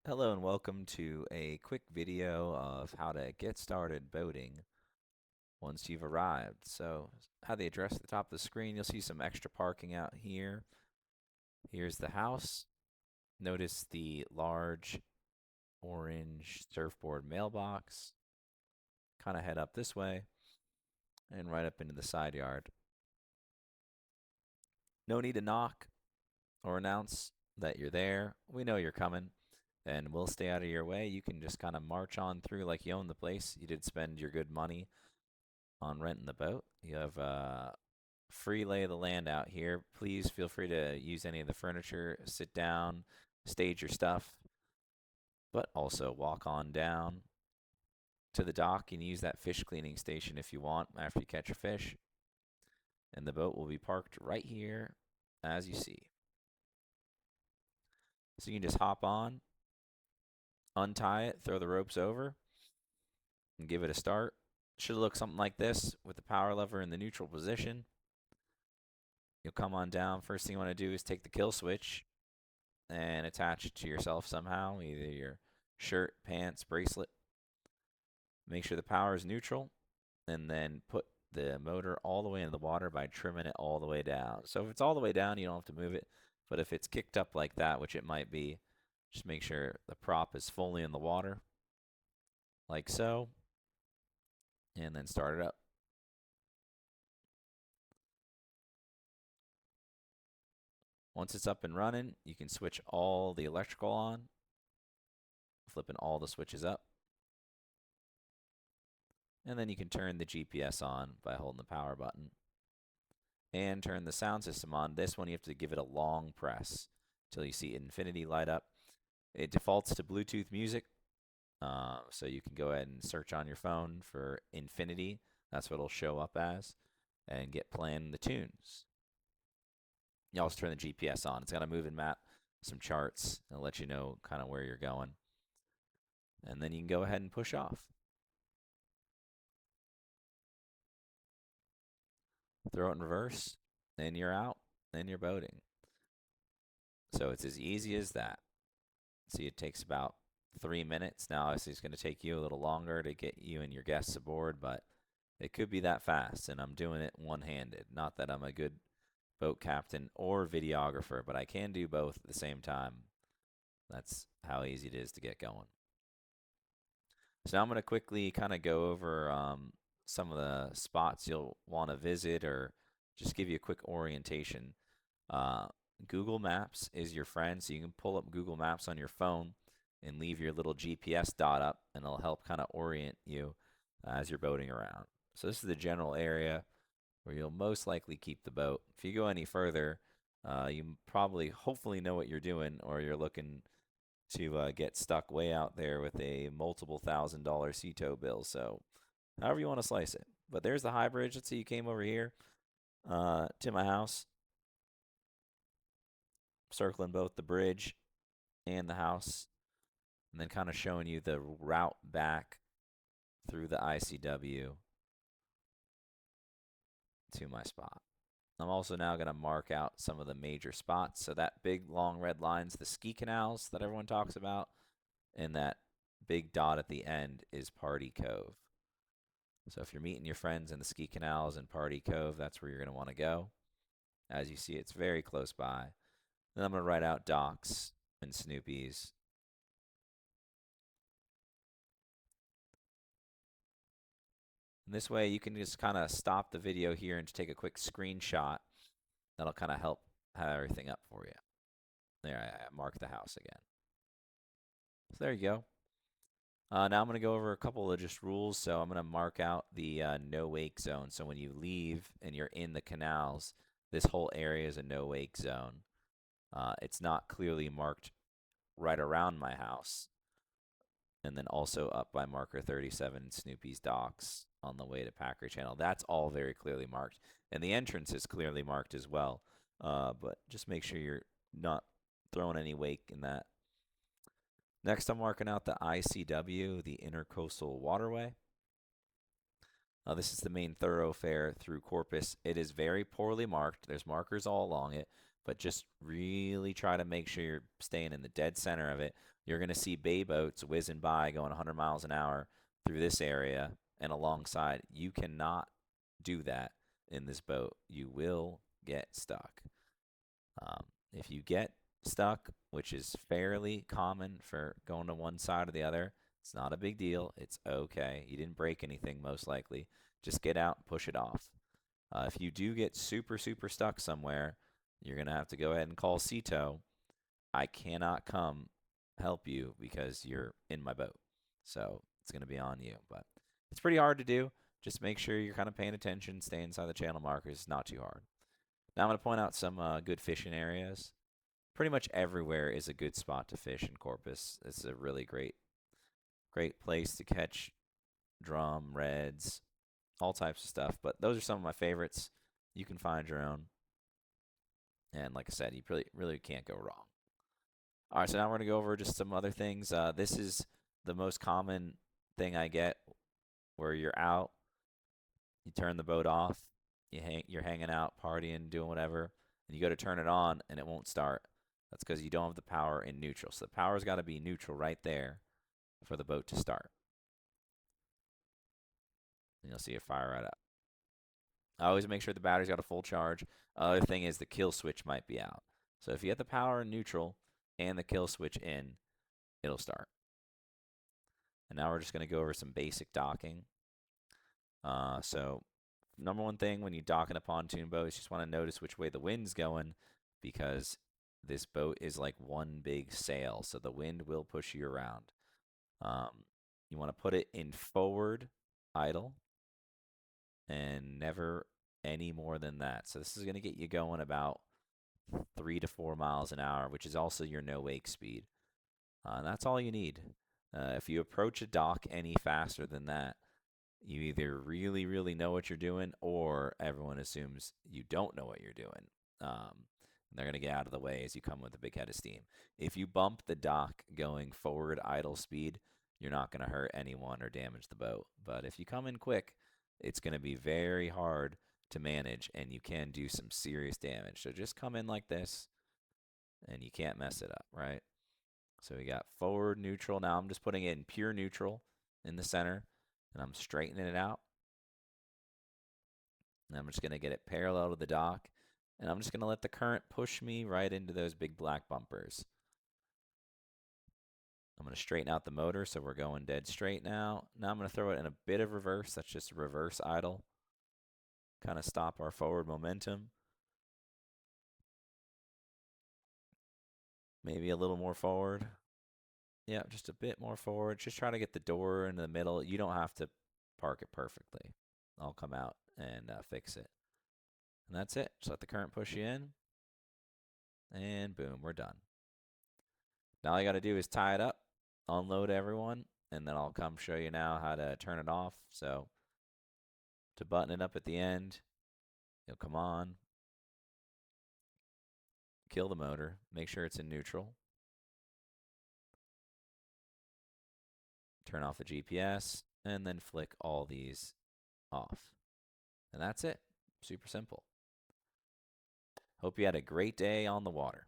Hello and welcome to a quick video of how to get started boating once you've arrived. So, how they address at the top of the screen, you'll see some extra parking out here. Here's the house. Notice the large orange surfboard mailbox. Kind of head up this way and right up into the side yard. No need to knock or announce that you're there. We know you're coming and we'll stay out of your way. You can just kind of march on through like you own the place. You did spend your good money on renting the boat. You have free lay of the land out here. Please feel free to use any of the furniture, sit down, stage your stuff, but also walk on down to the dock and use that fish cleaning station if you want after you catch your fish. And the boat will be parked right here as you see. So you can just hop on, untie it, throw the ropes over, and give it a start. Should look something like this with the power lever in the neutral position. You'll come on down. First thing you want to do is take the kill switch and attach it to yourself somehow, either your shirt, pants, bracelet. Make sure the power is neutral, and then put the motor all the way into the water by trimming it all the way down. So if it's all the way down, you don't have to move it. But if it's kicked up like that, which it might be, just make sure the prop is fully in the water, like so, and then start it up. Once it's up and running, you can switch all the electrical on, flipping all the switches up. And then you can turn the GPS on by holding the power button. And turn the sound system on. This one you have to give it a long press until you see infinity light up. It defaults to Bluetooth music, so you can go ahead and search on your phone for infinity. That's what it'll show up as, and get playing the tunes. You also turn the GPS on. It's got a moving map, some charts, and let you know kind of where you're going. And then you can go ahead and push off. Throw it in reverse, and you're out, and you're boating. So it's as easy as that. See, it takes about 3 minutes. Now, obviously, it's going to take you a little longer to get you and your guests aboard, but it could be that fast, and I'm doing it one-handed. Not that I'm a good boat captain or videographer, but I can do both at the same time. That's how easy it is to get going. So now I'm going to quickly kind of go over some of the spots you'll want to visit or just give you a quick orientation. Google Maps is your friend, so you can pull up Google Maps on your phone and leave your little GPS dot up, and it'll help kind of orient you as you're boating around. So this is the general area where you'll most likely keep the boat. If you go any further, you probably, hopefully, know what you're doing, or you're looking to get stuck way out there with a multiple $1,000 sea tow bill. So, however you want to slice it. But there's the high bridge. Let's say you came over here to my house, circling both the bridge and the house, and then kind of showing you the route back through the ICW to my spot. I'm also now going to mark out some of the major spots. So that big long red line's the ski canals that everyone talks about, and that big dot at the end is Party Cove. So if you're meeting your friends in the ski canals and Party Cove, that's where you're going to want to go. As you see, it's very close by. Then I'm going to write out Docks and Snoopy's. And this way you can just kind of stop the video here and just take a quick screenshot. That'll kind of help have everything up for you. There, I mark the house again. So there you go. Now I'm going to go over a couple of just rules. So I'm going to mark out the no wake zone. So when you leave and you're in the canals, this whole area is a no wake zone. It's not clearly marked right around my house. And then also up by marker 37, Snoopy's Docks on the way to Packer Channel. That's all very clearly marked. And the entrance is clearly marked as well. But just make sure you're not throwing any wake in that. Next, I'm marking out the ICW, the Intercoastal Waterway. This is the main thoroughfare through Corpus. It is very poorly marked. There's markers all along it, but just really try to make sure you're staying in the dead center of it. You're going to see bay boats whizzing by going 100 miles an hour through this area and alongside. You cannot do that in this boat. You will get stuck. If you get stuck, which is fairly common for going to one side or the other, it's not a big deal. It's okay. You didn't break anything, most likely. Just get out and push it off. If you do get super, super stuck somewhere, you're going to have to go ahead and call Sea-Tow. I cannot come help you because you're in my boat. So it's going to be on you. But it's pretty hard to do. Just make sure you're kind of paying attention, stay inside the channel markers. It's not too hard. Now I'm going to point out some good fishing areas. Pretty much everywhere is a good spot to fish in Corpus. It's a really great place to catch drum, reds, all types of stuff. But those are some of my favorites. You can find your own. And like I said, you really can't go wrong. All right, so now we're going to go over just some other things. This is the most common thing I get where you're out, you turn the boat off, you're hanging out, partying, doing whatever, and you go to turn it on and it won't start. That's because you don't have the power in neutral. So the power's got to be neutral right there for the boat to start. And you'll see it fire right up. I always make sure the battery's got a full charge. Other thing is the kill switch might be out. So if you get the power in neutral and the kill switch in, it'll start. And now we're just going to go over some basic docking. So number one thing when you dock in a pontoon boat is you just want to notice which way the wind's going, because this boat is like one big sail, so the wind will push you around. You want to put it in forward idle and never any more than that. So this is going to get you going about 3 to 4 miles an hour, which is also your no wake speed. And that's all you need. If you approach a dock any faster than that, you either really, really know what you're doing, or everyone assumes you don't know what you're doing. They're going to get out of the way as you come with a big head of steam. If you bump the dock going forward idle speed, you're not going to hurt anyone or damage the boat. But if you come in quick, it's going to be very hard to manage, and you can do some serious damage. So just come in like this, and you can't mess it up, right? So we got forward neutral. Now I'm just putting it in pure neutral in the center, and I'm straightening it out. And I'm just going to get it parallel to the dock, and I'm just going to let the current push me right into those big black bumpers. I'm going to straighten out the motor, so we're going dead straight now. Now I'm going to throw it in a bit of reverse. That's just reverse idle. Kind of stop our forward momentum. Maybe a little more forward. Yeah, just a bit more forward. Just try to get the door in the middle. You don't have to park it perfectly. I'll come out and fix it. And that's it. Just let the current push you in. And boom, we're done. Now all you got to do is tie it up, unload everyone, and then I'll come show you now how to turn it off. So to button it up at the end, you'll come on, kill the motor, make sure it's in neutral, turn off the GPS, and then flick all these off. And that's it. Super simple. Hope you had a great day on the water.